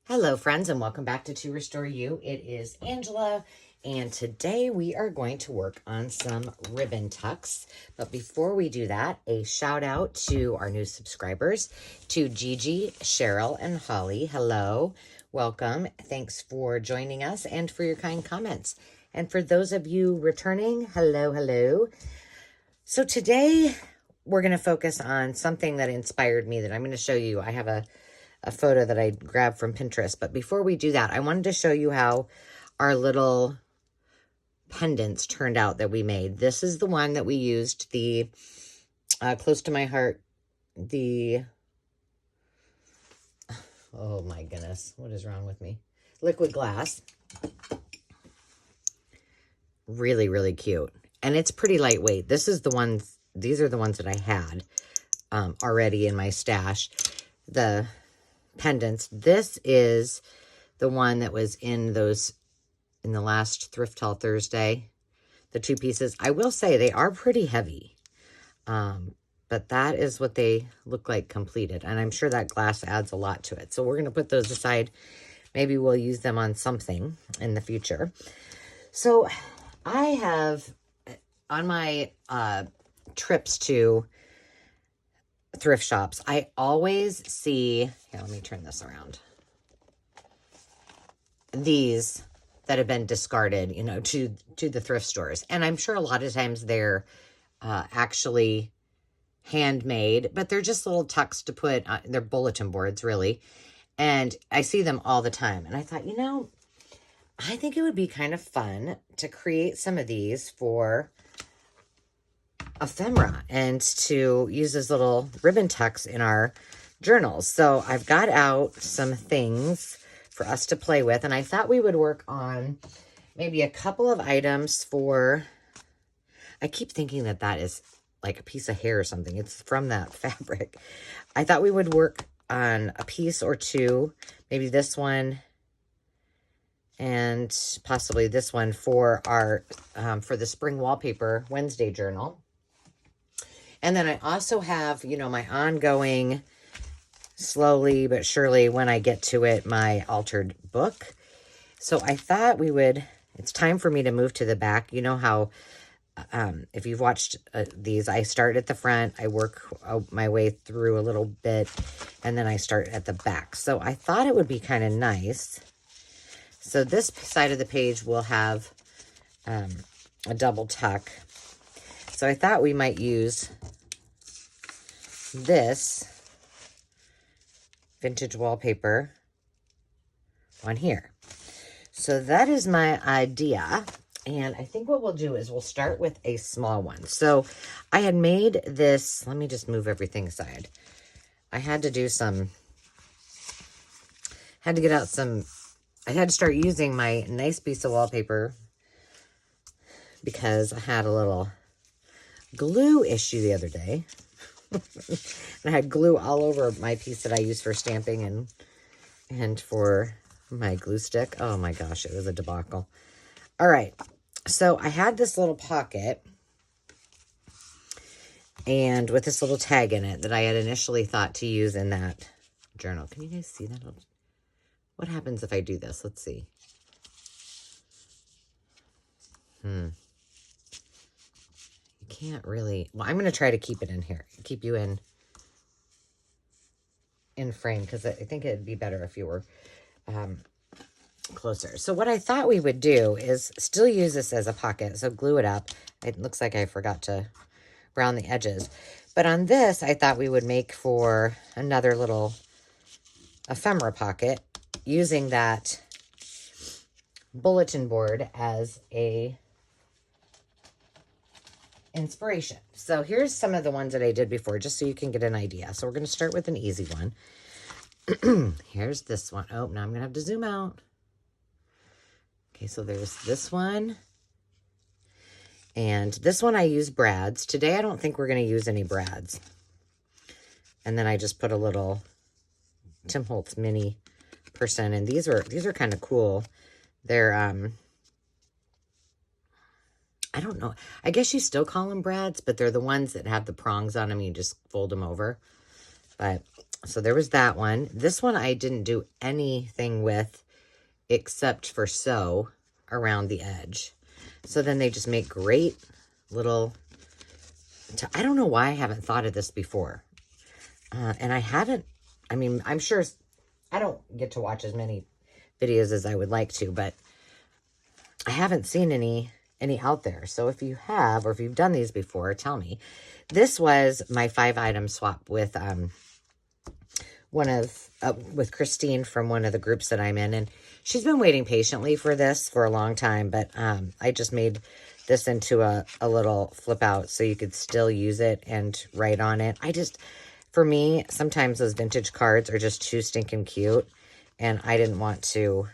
Hello friends, and welcome back to Restore You. It is Angela, and today we are going to work on some ribbon tucks. But before we do that, a shout out to our new subscribers, to Gigi, Cheryl, and Holly. Hello, welcome. Thanks for joining us and for your kind comments. And for those of you returning, hello. So today we're going to focus on something that inspired me that I'm going to show you. I have a photo that I grabbed from Pinterest. But before we do that, I wanted to show you how our little pendants turned out that we made. This is the one that we used, the close to my heart, oh my goodness, what is wrong with me? Liquid glass. Really cute. And it's pretty lightweight. These are the ones that I had already in my stash. The pendants. This is the one that was in the last Thrift Haul Thursday. The two pieces. I will say they are pretty heavy. But that is what they look like completed. And I'm sure that glass adds a lot to it. So we're going to put those aside. Maybe we'll use them on something in the future. So I have, on my trips to thrift shops, I always see, here, let me turn this around, these that have been discarded, to the thrift stores. And I'm sure a lot of times they're actually handmade, but they're just little tucks to put, they're bulletin boards, really. And I see them all the time. And I thought, I think it would be kind of fun to create some of these for ephemera and to use as little ribbon tucks in our journals. So I've got out some things for us to play with, and I thought we would work on maybe a couple of items for, I keep thinking that is like a piece of hair or something. It's from that fabric. I thought we would work on a piece or two, maybe this one and possibly this one for our for the Spring Wallpaper Wednesday journal. And then I also have, my ongoing, slowly but surely when I get to it, my altered book. So I thought it's time for me to move to the back. You know how, if you've watched these, I start at the front, I work my way through a little bit, and then I start at the back. So I thought it would be kind of nice. So this side of the page will have a double tuck. So I thought we might use this vintage wallpaper on here. So that is my idea. And I think what we'll do is we'll start with a small one. So I had made this, let me just move everything aside. I had to do I had to start using my nice piece of wallpaper because I had a little glue issue the other day. I had glue all over my piece that I use for stamping and for my glue stick. Oh my gosh, it was a debacle. All right, so I had this little pocket and with this little tag in it that I had initially thought to use in that journal. Can you guys see that? What happens if I do this? Let's see. You can't really, well, I'm going to try to keep it in here, keep you in frame, because I think it'd be better if you were closer. So what I thought we would do is still use this as a pocket, so glue it up. It looks like I forgot to round the edges. But on this, I thought we would make for another little ephemera pocket using that bulletin board as a inspiration. So here's some of the ones that I did before, just so you can get an idea. So we're going to start with an easy one. Here's this one. Oh, now I'm going to have to zoom out. Okay, so there's this one. And this one I use brads. Today I don't think we're going to use any brads. And then I just put a little Tim Holtz mini person. And these are kind of cool. They're I don't know. I guess you still call them brads, but they're the ones that have the prongs on them. You just fold them over. But So there was that one. This one I didn't do anything with except for sew around the edge. So then they just make great little... I don't know why I haven't thought of this before. And I haven't... I mean, I'm sure... I don't get to watch as many videos as I would like to, but I haven't seen any out there. So if you have, or if you've done these before, tell me. This was my 5-item swap with with Christine from one of the groups that I'm in, and she's been waiting patiently for this for a long time, but I just made this into a little flip out so you could still use it and write on it. For me, sometimes those vintage cards are just too stinking cute, and I didn't want to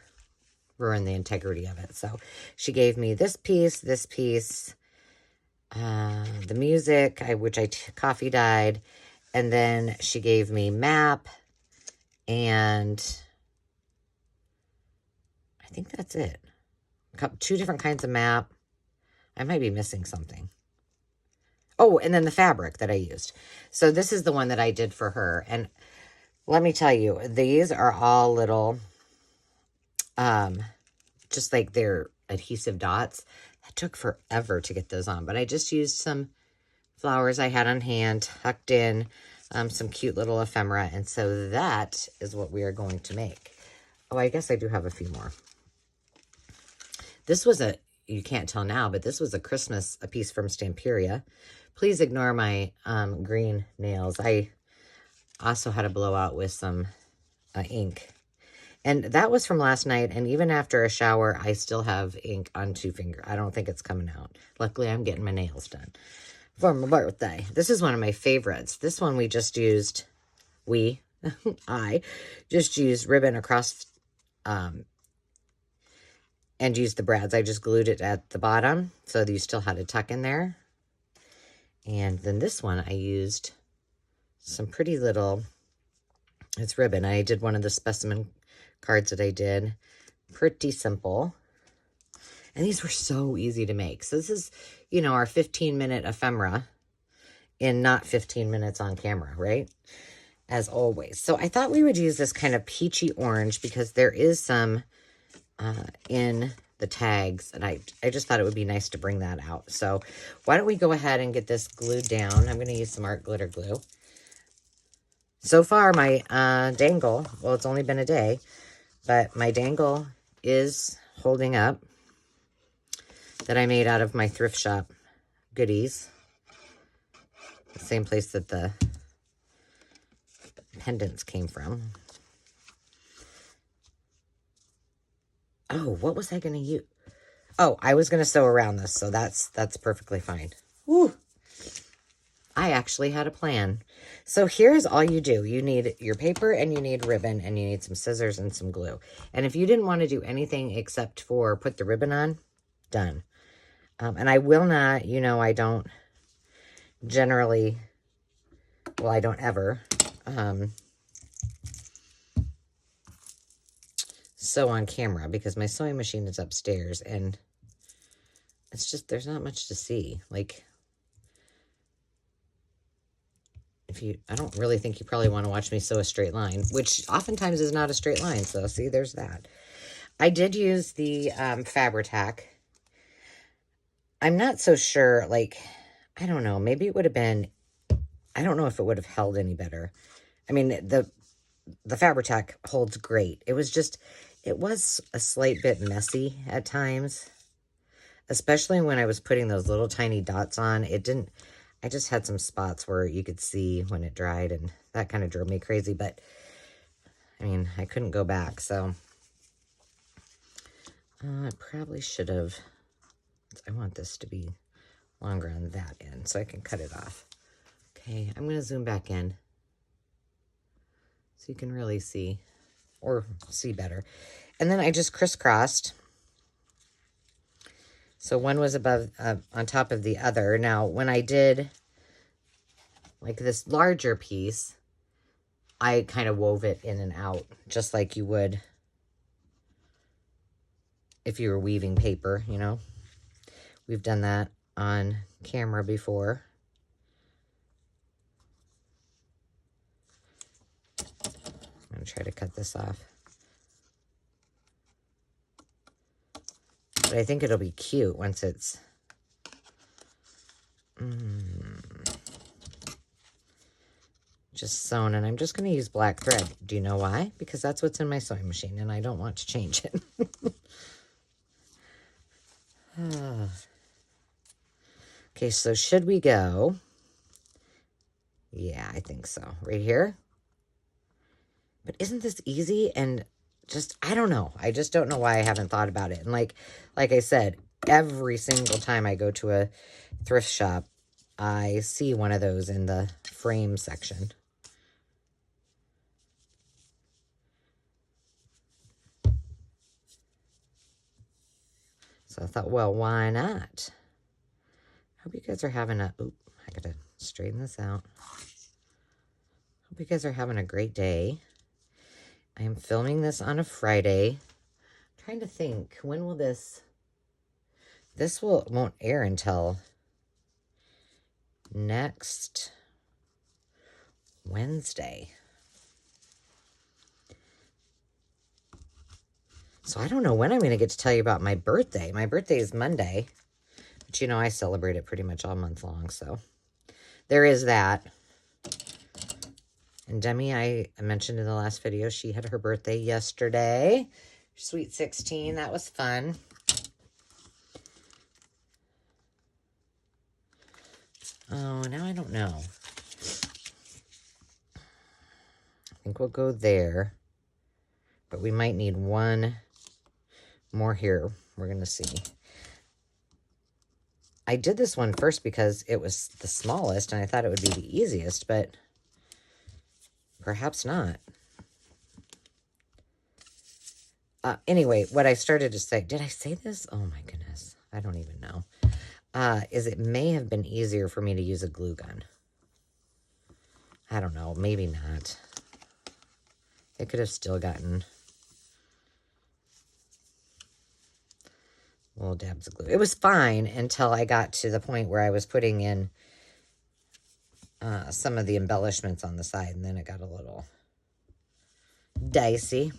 ruin the integrity of it. So she gave me this piece, the music, which I coffee dyed, and then she gave me map, and I think that's it. 2 different kinds of map. I might be missing something. Oh, and then the fabric that I used. So this is the one that I did for her. And let me tell you, these are all little, just like they're adhesive dots. It took forever to get those on, but I just used some flowers I had on hand, tucked in, some cute little ephemera. And so that is what we are going to make. Oh, I guess I do have a few more. This was you can't tell now, but this was a piece from Stamperia. Please ignore my green nails. I also had a blowout with some ink. And that was from last night, and even after a shower, I still have ink on 2 fingers. I don't think it's coming out. Luckily, I'm getting my nails done for my birthday. This is one of my favorites. This one we just used, I just used ribbon across, and used the brads. I just glued it at the bottom, so that you still had a tuck in there. And then this one, I used some pretty little, it's ribbon. I did one of the specimen cards that I did. Pretty simple. And these were so easy to make. So this is, our 15-minute ephemera in not 15 minutes on camera, right? As always. So I thought we would use this kind of peachy orange because there is some in the tags, and I just thought it would be nice to bring that out. So why don't we go ahead and get this glued down. I'm going to use some art glitter glue. So far, my dangle, well, it's only been a day, but my dangle is holding up, that I made out of my thrift shop goodies. The same place that the pendants came from. Oh, what was I going to use? Oh, I was going to sew around this, so that's perfectly fine. Woo! I actually had a plan. So here's all you do. You need your paper, and you need ribbon, and you need some scissors and some glue. And if you didn't want to do anything except for put the ribbon on, done. And I will not, I don't generally, well, I don't ever, sew on camera because my sewing machine is upstairs, and it's just, there's not much to see. Like, I don't really think you probably want to watch me sew a straight line, which oftentimes is not a straight line. So see, there's that. I did use the Fabri-Tac. I'm not so sure, like, I don't know, maybe it would have been, I don't know if it would have held any better. I mean, the Fabri-Tac holds great. It was a slight bit messy at times, especially when I was putting those little tiny dots on. I just had some spots where you could see when it dried, and that kind of drove me crazy, but I mean, I couldn't go back, so I probably should have, I want this to be longer on that end so I can cut it off. Okay, I'm going to zoom back in so you can really see, or see better. And then I just crisscrossed. So one was above, on top of the other. Now, when I did like this larger piece, I kind of wove it in and out, just like you would if you were weaving paper, We've done that on camera before. try to cut this off. But I think it'll be cute once it's... just sewn, and I'm just going to use black thread. Do you know why? Because that's what's in my sewing machine, and I don't want to change it. Okay, so should we go? Yeah, I think so. Right here. But isn't this easy? And just, I don't know. I just don't know why I haven't thought about it. And like I said, every single time I go to a thrift shop, I see one of those in the frame section. So I thought, well, why not? Hope you guys are having a... Oop, I gotta straighten this out. Hope you guys are having a great day. I am filming this on a Friday. I'm trying to think, when will this... This won't air until next Wednesday. So I don't know when I'm going to get to tell you about my birthday. My birthday is Monday. But you know, I celebrate it pretty much all month long. So there is that. And Demi, I mentioned in the last video, she had her birthday yesterday. Sweet 16. That was fun. Oh, now I don't know. I think we'll go there. But we might need one more here. We're going to see. I did this one first because it was the smallest and I thought it would be the easiest, but perhaps not. Anyway, what I started to say, did I say this? Oh my goodness. I don't even know. Is it may have been easier for me to use a glue gun. I don't know. Maybe not. It could have still gotten little dabs of glue. It was fine until I got to the point where I was putting in some of the embellishments on the side, and then it got a little dicey.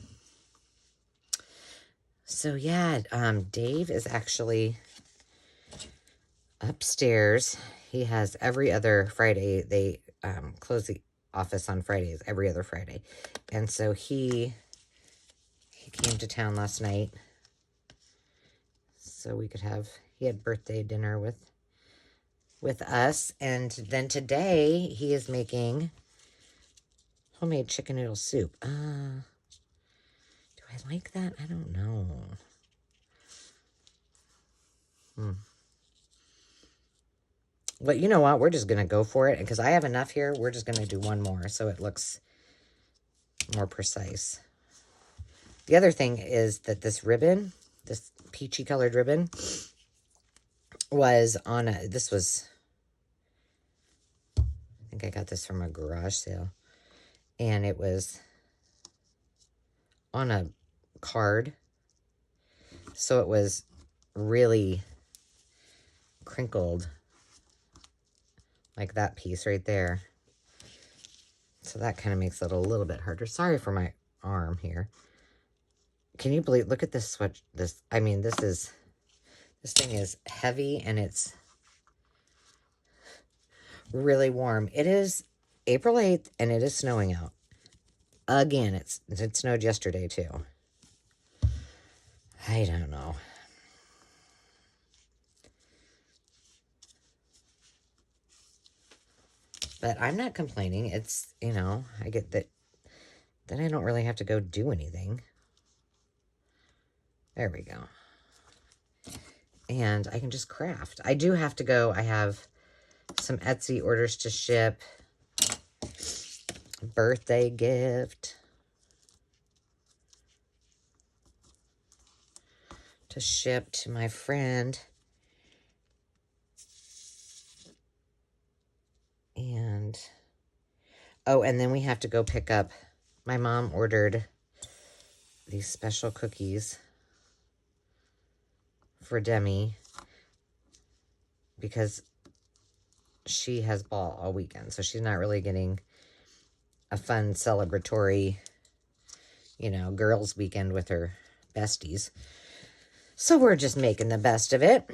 So yeah, Dave is actually upstairs. He has every other Friday. They close the office on Fridays, every other Friday. And so he came to town last night so we could have, he had birthday dinner with us. And then today he is making homemade chicken noodle soup. Do I like that? I don't know. But you know what? We're just going to go for it. Because I have enough here, we're just going to do one more so it looks more precise. The other thing is that this ribbon, this peachy colored ribbon, was on a, this was, I think I got this from a garage sale. And it was on a card. So it was really crinkled. Like that piece right there. So that kind of makes it a little bit harder. Sorry for my arm here. Can you believe, look at this switch, I mean, this thing is heavy and it's really warm. It is April 8th and it is snowing out. Again, it snowed yesterday too. I don't know. But I'm not complaining. It's, you know, I get that. Then I don't really have to go do anything. There we go. And I can just craft. I do have to go. I have some Etsy orders to ship. Birthday gift to ship to my friend. And, oh, and then we have to go pick up, my mom ordered these special cookies for Demi because she has ball all weekend. So she's not really getting a fun celebratory you know, girls' weekend with her besties. So we're just making the best of it.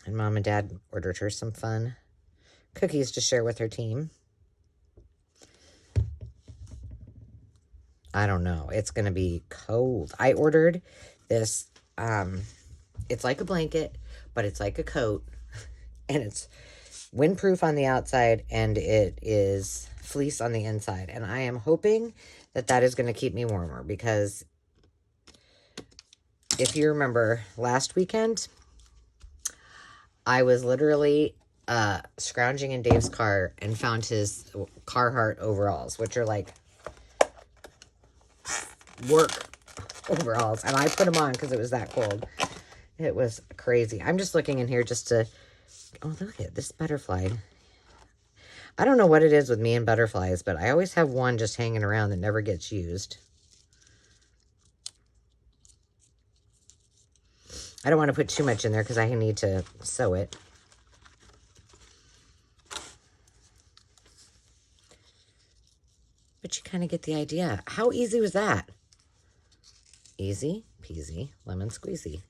And Mom and Dad ordered her some fun cookies to share with her team. I don't know. It's going to be cold. I ordered this. It's like a blanket, but it's like a coat. And it's windproof on the outside, and it is fleece on the inside. And I am hoping that that is going to keep me warmer, because if you remember last weekend, I was literally scrounging in Dave's car and found his Carhartt overalls, which are like work overalls, and I put them on because it was that cold. It was crazy. I'm just looking in here just to... Oh, look at this butterfly. I don't know what it is with me and butterflies, but I always have one just hanging around that never gets used. I don't want to put too much in there because I need to sew it. But you kind of get the idea. How easy was that? Easy peasy, lemon squeezy.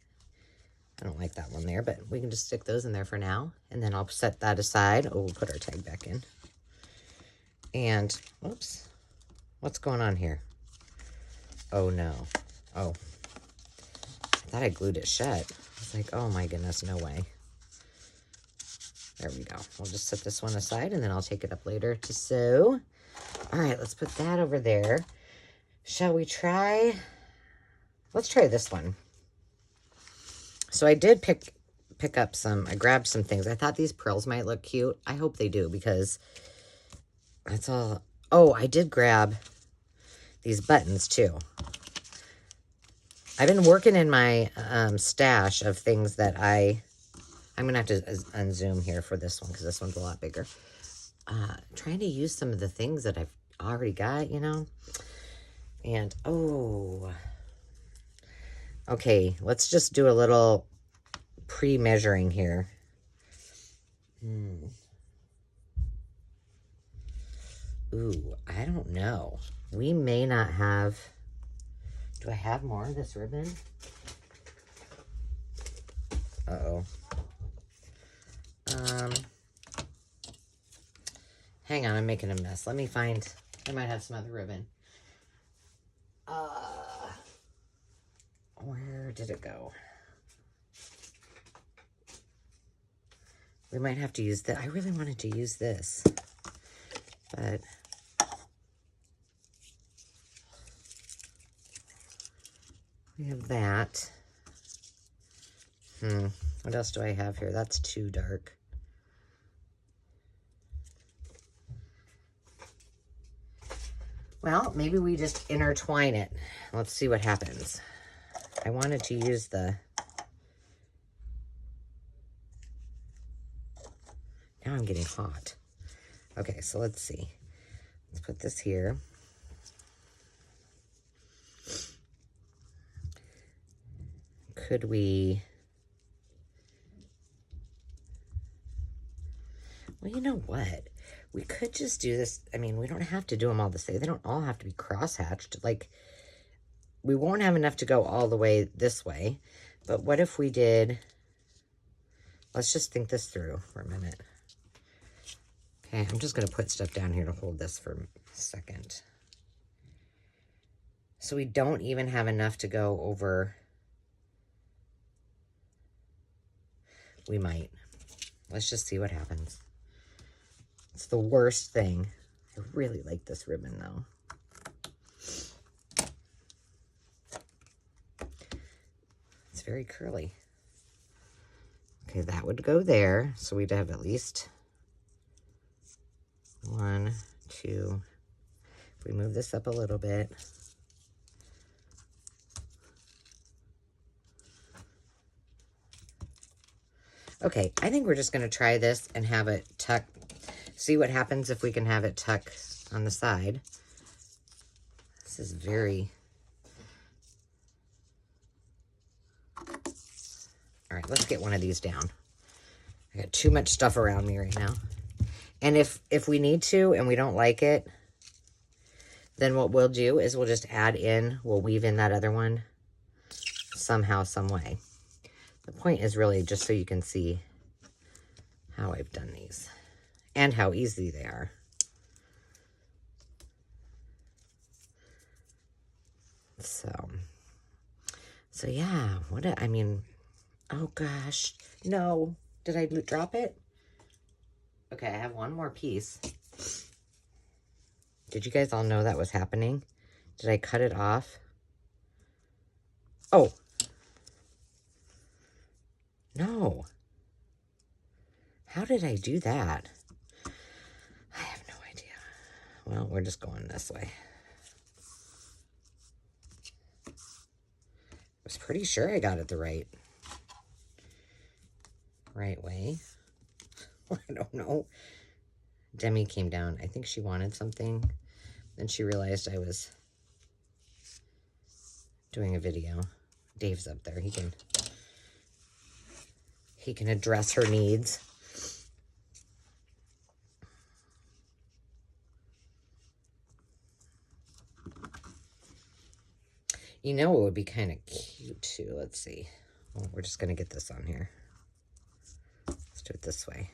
I don't like that one there, but we can just stick those in there for now. And then I'll set that aside. Oh, we'll put our tag back in. And, whoops. What's going on here? Oh, no. Oh. I thought I glued it shut. I was like, oh my goodness, no way. There we go. We'll just set this one aside, and then I'll take it up later to sew. All right, let's put that over there. Shall we try... Let's try this one. So I did pick up some, I grabbed some things. I thought these pearls might look cute. I hope they do, because that's all. Oh, I did grab these buttons too. I've been working in my stash of things that I'm going to have to unzoom here for this one, because this one's a lot bigger. Trying to use some of the things that I've already got, you know. And, oh... Okay, let's just do a little pre-measuring here. Ooh, I don't know. We may not have... Do I have more of this ribbon? Uh-oh. Hang on, I'm making a mess. Let me find... I might have some other ribbon. Where did it go? We might have to use that. I really wanted to use this, but we have that. What else do I have here? That's too dark. Well, maybe we just intertwine it. Let's see what happens. I wanted to use the... Now I'm getting hot. Okay, so let's see. Let's put this here. Could we... Well, you know what? We could just do this. I mean, we don't have to do them all the same. They don't all have to be cross-hatched. Like... We won't have enough to go all the way this way, but what if we did, let's just think this through for a minute. Okay, I'm just going to put stuff down here to hold this for a second. So we don't even have enough to go over. We might. Let's just see what happens. It's the worst thing. I really like this ribbon though. Very curly. Okay, that would go there. So we'd have at least 1, 2. If we move this up a little bit. Okay, I think we're just going to try this and have it tuck. See what happens if we can have it tuck on the side. This is very... All right, let's get one of these down. I got too much stuff around me right now. And if we need to and we don't like it, then what we'll do is we'll just we'll weave in that other one somehow, some way. The point is really just so you can see how I've done these and how easy they are. So yeah, I mean, oh gosh, no, did I drop it? Okay, I have one more piece. Did you guys all know that was happening? Did I cut it off? Oh. No. How did I do that? I have no idea. Well, we're just going this way. I was pretty sure I got it the right way. I don't know. Demi came down. I think she wanted something. Then she realized I was doing a video. Dave's up there. He can address her needs. You know what would be kind of cute too? Let's see. Well, we're just going to get this on here. Let's do it this way.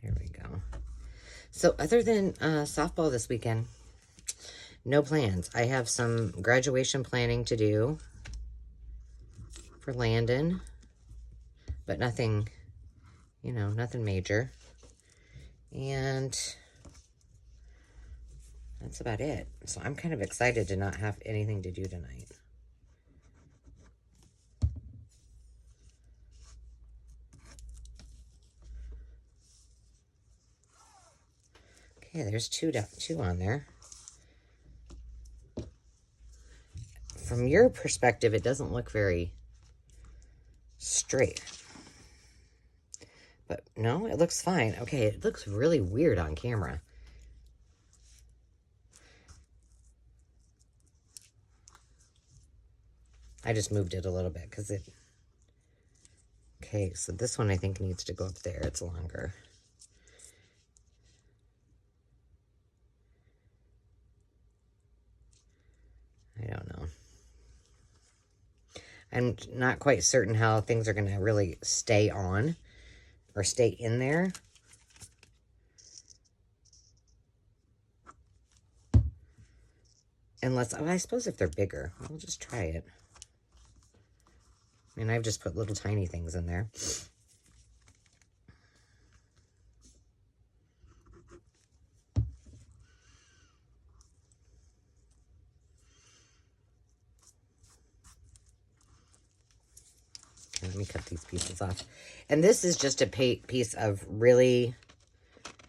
There we go. So other than softball this weekend, no plans. I have some graduation planning to do for Landon, but nothing, you know, nothing major. And that's about it. So I'm kind of excited to not have anything to do tonight. Okay, there's two on there. From your perspective, it doesn't look very straight. But no, it looks fine. Okay, it looks really weird on camera. I just moved it a little bit because it... Okay, so this one I think needs to go up there. It's longer. I don't know. I'm not quite certain how things are going to really stay on or stay in there. Unless, oh, I suppose if they're bigger, we'll just try it. I mean, I've just put little tiny things in there. Let me cut these pieces off. And this is just a piece of really,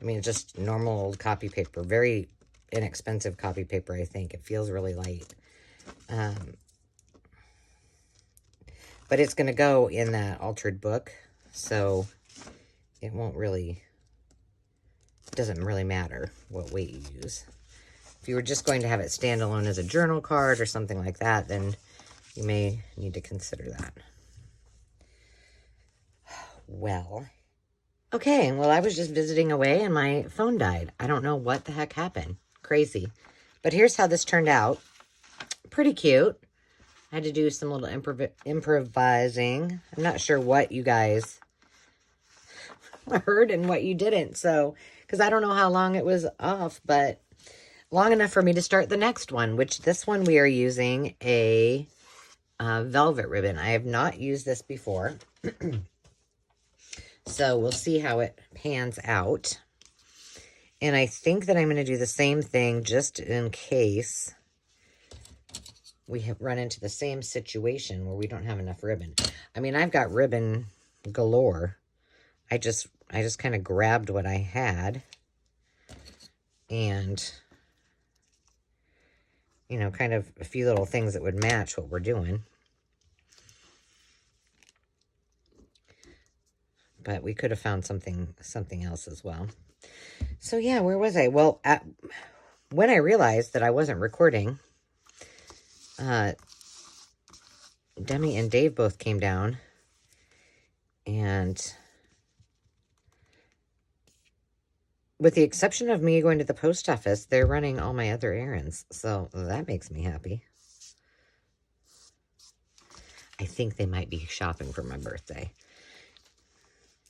I mean, just normal old copy paper. Very inexpensive copy paper, I think. It feels really light. But it's going to go in that altered book. So it won't really, it doesn't really matter what weight you use. If you were just going to have it standalone as a journal card or something like that, then you may need to consider that. Well, okay, well, I was just visiting away and my phone died. I don't know what the heck happened. Crazy. But here's how this turned out. Pretty cute. I had to do some little improvising. I'm not sure what you guys heard and what you didn't. So, because I don't know how long it was off, but long enough for me to start the next one, which this one we are using a velvet ribbon. I have not used this before. So we'll see how it pans out. And I think that I'm going to do the same thing just in case we have run into the same situation where we don't have enough ribbon. I mean, I've got ribbon galore. I just kind of grabbed what I had and, you know, kind of a few little things that would match what we're doing. But we could have found something else as well. So yeah, where was I? Well, when I realized that I wasn't recording, Demi and Dave both came down and with the exception of me going to the post office, they're running all my other errands. So that makes me happy. I think they might be shopping for my birthday.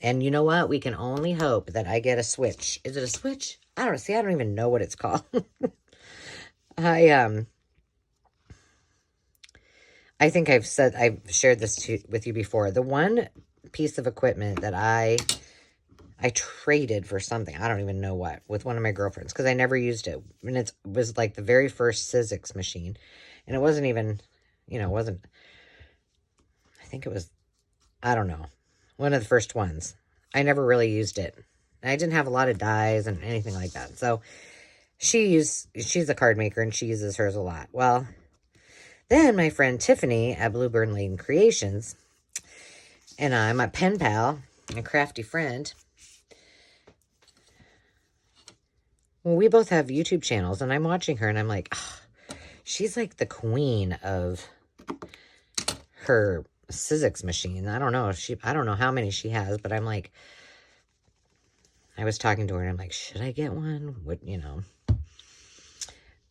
And you know what? We can only hope that I get a Switch. Is it a Switch? I don't know. See, I don't even know what it's called. I think I've shared this with you before. The one piece of equipment that I traded for something, I don't even know what, with one of my girlfriends, because I never used it. And it was like the very first Sizzix machine. And it wasn't even, it wasn't, I think it was, I don't know, one of the first ones. I never really used it. And I didn't have a lot of dies and anything like that. So she's a card maker and she uses hers a lot. Well, then my friend Tiffany at Bluebird Lane Creations and I, my pen pal, a crafty friend, well, we both have YouTube channels, and I'm watching her, and I'm like, oh, she's like the queen of her Sizzix machine. I don't know how many she has, but I'm like, I was talking to her, and I'm like, should I get one? What,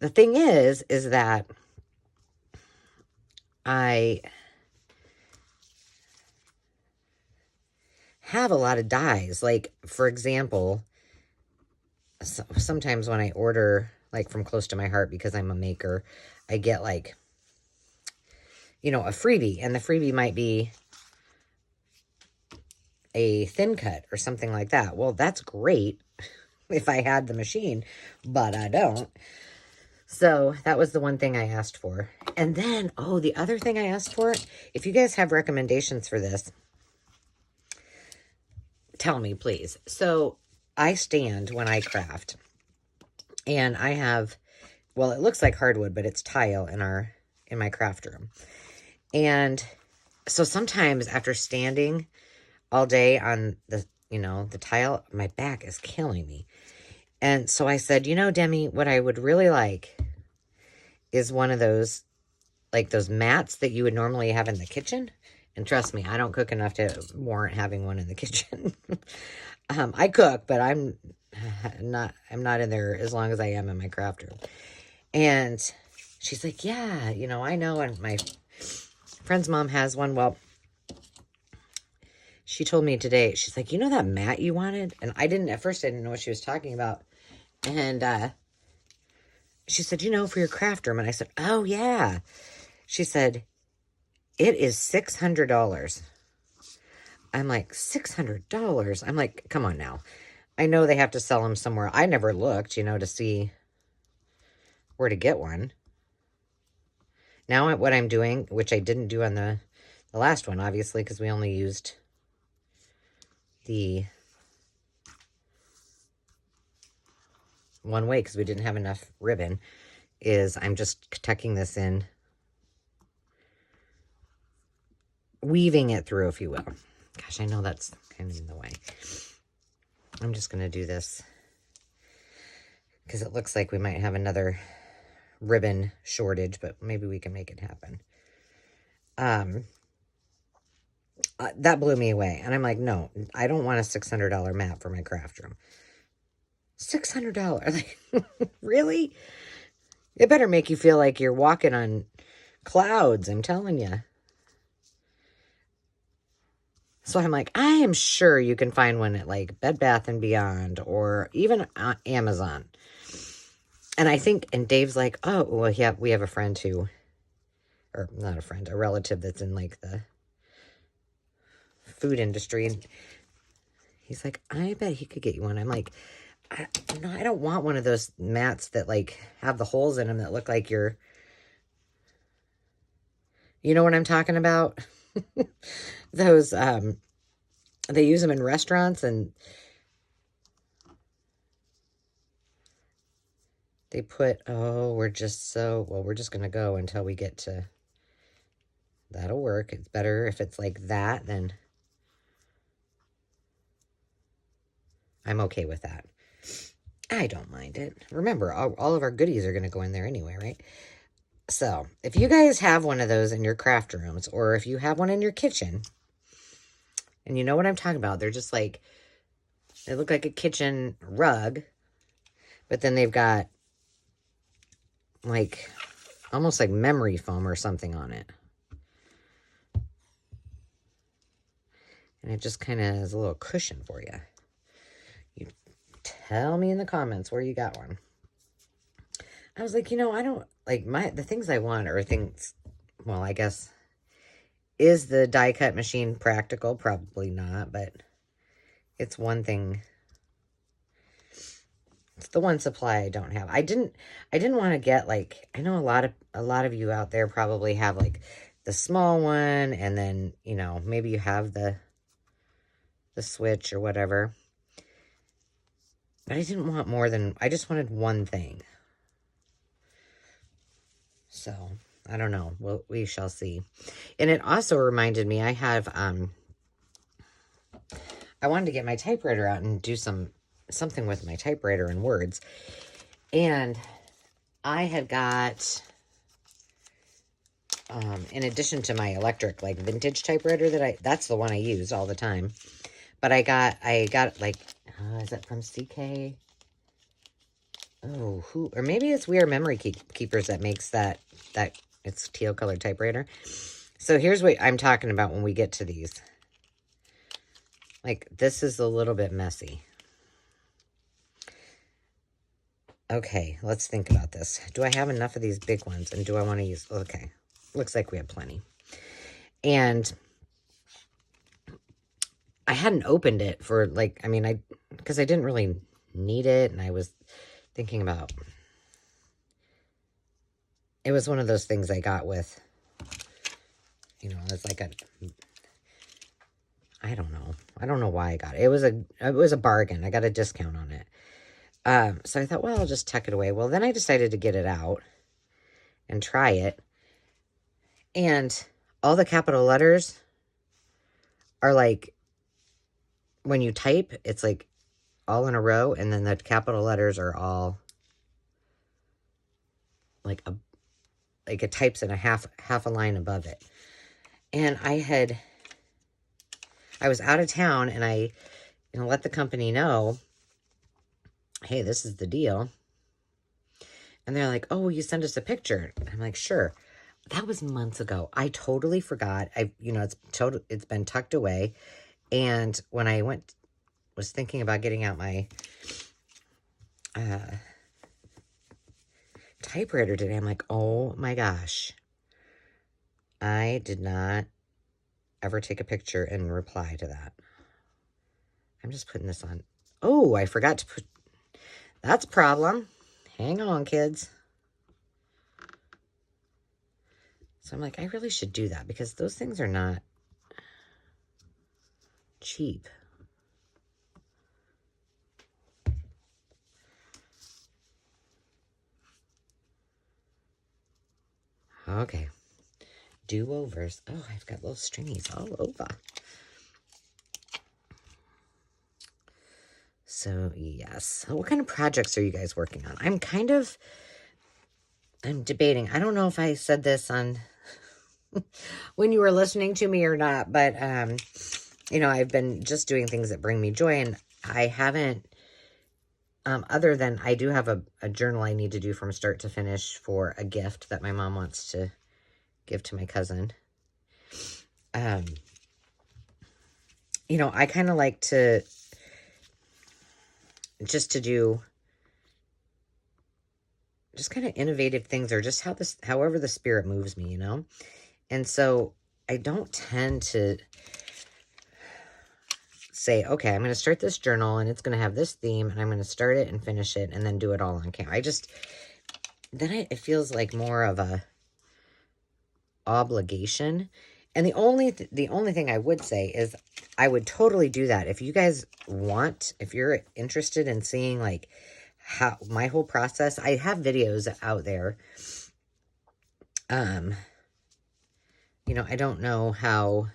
The thing is that I have a lot of dies. Like, for example, sometimes when I order, like, from Close to My Heart, because I'm a maker, I get, like, a freebie. And the freebie might be a thin cut or something like that. Well, that's great if I had the machine, but I don't. So that was the one thing I asked for. And then, the other thing I asked for, if you guys have recommendations for this, tell me, please. So I stand when I craft, and I have, well, it looks like hardwood, but it's tile in my craft room. And so sometimes after standing all day on the tile, my back is killing me. And so I said, Demi, what I would really like is one of those, like those mats that you would normally have in the kitchen. And trust me, I don't cook enough to warrant having one in the kitchen. I cook, but I'm not in there as long as I am in my craft room. And she's like, yeah, I know. And my friend's mom has one. Well, she told me today, she's like, that mat you wanted? And at first I didn't know what she was talking about. And she said, for your craft room. And I said, oh yeah. She said, it is $600. I'm like, $600? I'm like, come on now. I know they have to sell them somewhere. I never looked, to see where to get one. Now what I'm doing, which I didn't do on the last one, obviously, because we only used the one way because we didn't have enough ribbon, is I'm just tucking this in, weaving it through, if you will. Gosh, I know that's kind of in the way. I'm just going to do this because it looks like we might have another ribbon shortage, but maybe we can make it happen. That blew me away. And I'm like, no, I don't want a $600 mat for my craft room. $600? Like, really? It better make you feel like you're walking on clouds, I'm telling you. So I'm like, I am sure you can find one at like Bed Bath & Beyond or even Amazon. And I think, and Dave's like, oh, well, yeah, we have a friend who, or not a friend, a relative that's in like the food industry. And he's like, I bet he could get you one. I'm like, no, I don't want one of those mats that like have the holes in them that look like you're, you know what I'm talking about? Those, they use them in restaurants and they put, we're just going to go until we get to, that'll work. It's better if it's like that, then I'm okay with that. I don't mind it. Remember, all of our goodies are going to go in there anyway, right? So, if you guys have one of those in your craft rooms, or if you have one in your kitchen, and you know what I'm talking about, they're just like They look like a kitchen rug, but then they've got like almost like memory foam or something on it. And it just kind of is a little cushion for you. You tell me in the comments where you got one. I was like, I don't like the things I want are things, well, I guess, is the die cut machine practical? Probably not, but it's one thing. It's the one supply I don't have. I didn't want to get like, I know a lot of you out there probably have like the small one, and then, maybe you have the switch or whatever. But I didn't want more than, I just wanted one thing. So, I don't know. Well, we shall see. And it also reminded me, I wanted to get my typewriter out and do something with my typewriter and words. And I had got, in addition to my electric, like, vintage typewriter that's the one I use all the time. But I got like, is that from CK? Oh, or maybe it's We Are Memory Keepers that makes that it's teal colored typewriter. So here's what I'm talking about when we get to these. Like, this is a little bit messy. Okay, let's think about this. Do I have enough of these big ones? And do I want to use... Okay, looks like we have plenty. And I hadn't opened it for, like, because I didn't really need it. And I was thinking about... It was one of those things I got with... it's like a... I don't know. I don't know why I got it. It was a bargain. I got a discount on it. So I thought, well, I'll just tuck it away. Well, then I decided to get it out and try it. And all the capital letters are like, when you type, it's like all in a row. And then the capital letters are all like it types in a half a line above it. And I was out of town, and I let the company know, hey, this is the deal. And they're like, oh, will you send us a picture? I'm like, sure. That was months ago. I totally forgot. It's been tucked away. And when I was thinking about getting out my typewriter today, I'm like, oh my gosh. I did not ever take a picture and reply to that. I'm just putting this on. Oh, I forgot to put... That's a problem. Hang on, kids. So I'm like, I really should do that, because those things are not cheap. Okay. Do-overs. Oh, I've got little stringies all over. So, yes. What kind of projects are you guys working on? I'm debating. I don't know if I said this on when you were listening to me or not, but, I've been just doing things that bring me joy, and I haven't, other than I do have a journal I need to do from start to finish for a gift that my mom wants to give to my cousin. I kind of like to do just kind of innovative things, or just however the spirit moves me, And so I don't tend to say, okay, I'm going to start this journal and it's going to have this theme, and I'm going to start it and finish it and then do it all on camera. It feels like more of a obligation. And the only thing I would say is I would totally do that. If you guys if you're interested in seeing like how my whole process, I have videos out there. I don't know how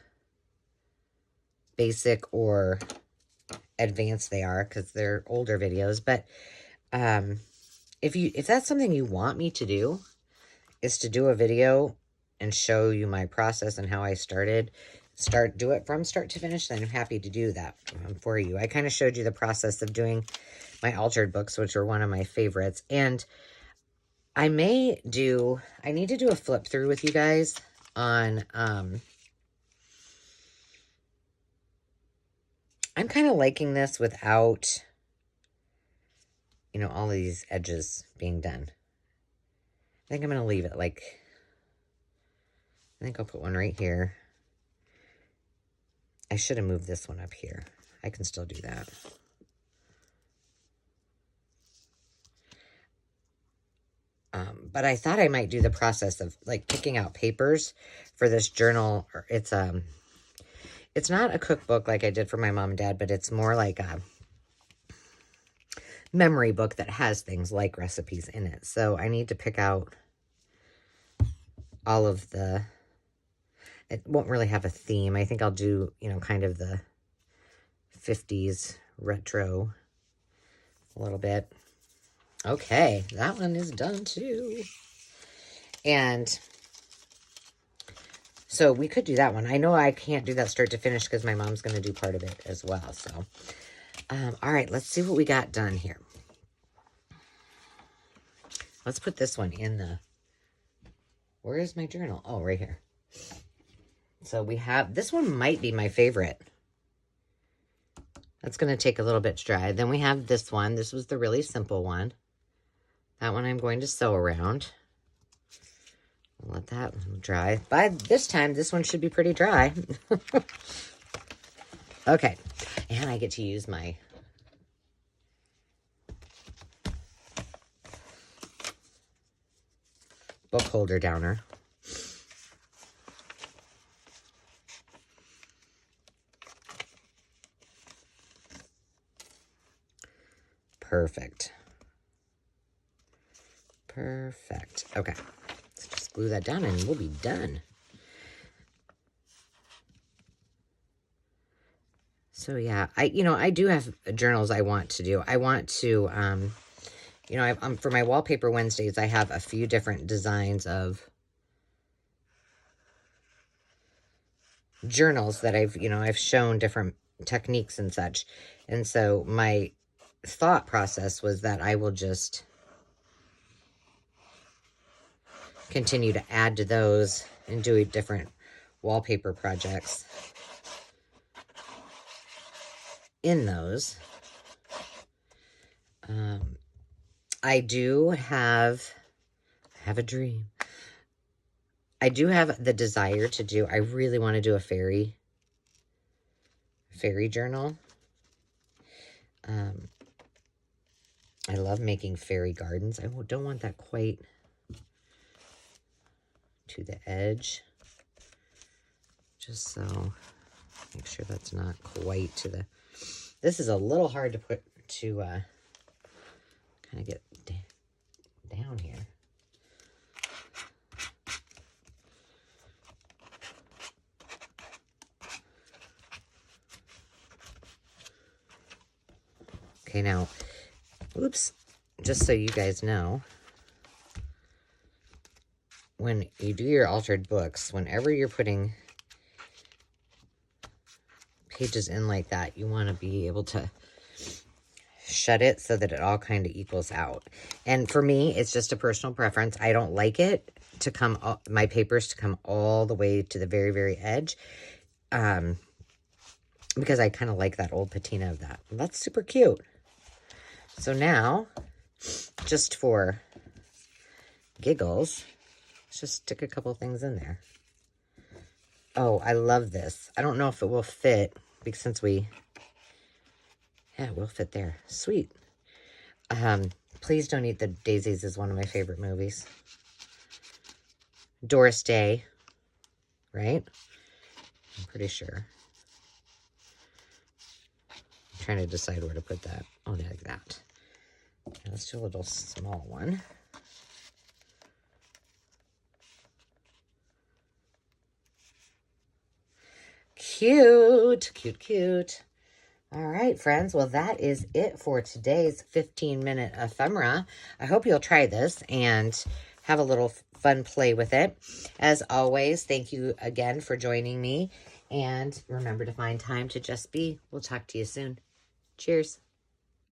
basic or advanced they are, because they're older videos, but if that's something you want me to do, is to do a video and show you my process and how I started, do it from start to finish, then I'm happy to do that for you. I kind of showed you the process of doing my altered books, which are one of my favorites. And I need to do a flip through with you guys on, I'm kind of liking this without, you know, all of these edges being done. I think I'm going to leave it like, I think I'll put one right here. I should have moved this one up here. I can still do that. But I thought I might do the process of like picking out papers for this journal. It's not a cookbook like I did for my mom and dad, but it's more like a memory book that has things like recipes in it. So I need to pick out all of the, it won't really have a theme. I think I'll do, you know, kind of the 50s retro a little bit. Okay, that one is done too. And so we could do that one. I know I can't do that start to finish because my mom's going to do part of it as well. So, all right, let's see what we got done here. Let's put this one in the, where is my journal? Oh, right here. So we have, this one might be my favorite. That's going to take a little bit to dry. Then we have this one. This was the really simple one. That one I'm going to sew around. Let that dry. By this time, this one should be pretty dry. Okay. And I get to use my book holder downer. Perfect. Perfect. Okay. Let's just glue that down and we'll be done. So yeah, I do have journals I want to do. I want to, you know, for my Wallpaper Wednesdays, I have a few different designs of journals that I've shown different techniques and such. And so my thought process was that I will just continue to add to those and do different wallpaper projects in those. I do have a dream. I do have the desire to do, I really want to do a fairy journal. I love making fairy gardens. I don't want that quite to the edge, just so make sure that's not quite to the, this is a little hard to put to kind of get down here. Okay, now, oops, just so you guys know, when you do your altered books, whenever you're putting pages in like that, you want to be able to shut it so that it all kind of equals out. And for me, it's just a personal preference. I don't like it to come, my papers to come all the way to the very, very edge. Because I kind of like that old patina of that. That's super cute. So now, just for giggles, let's just stick a couple things in there. Oh, I love this. I don't know if it will fit, because since yeah, it will fit there. Sweet. Please Don't Eat the Daisies is one of my favorite movies. Doris Day, right? I'm pretty sure. I'm trying to decide where to put that. Oh, like that. Okay, let's do a little small one. Cute, cute, cute. All right, friends. Well, that is it for today's 15-minute ephemera. I hope you'll try this and have a little fun play with it. As always, thank you again for joining me. And remember to find time to just be. We'll talk to you soon. Cheers.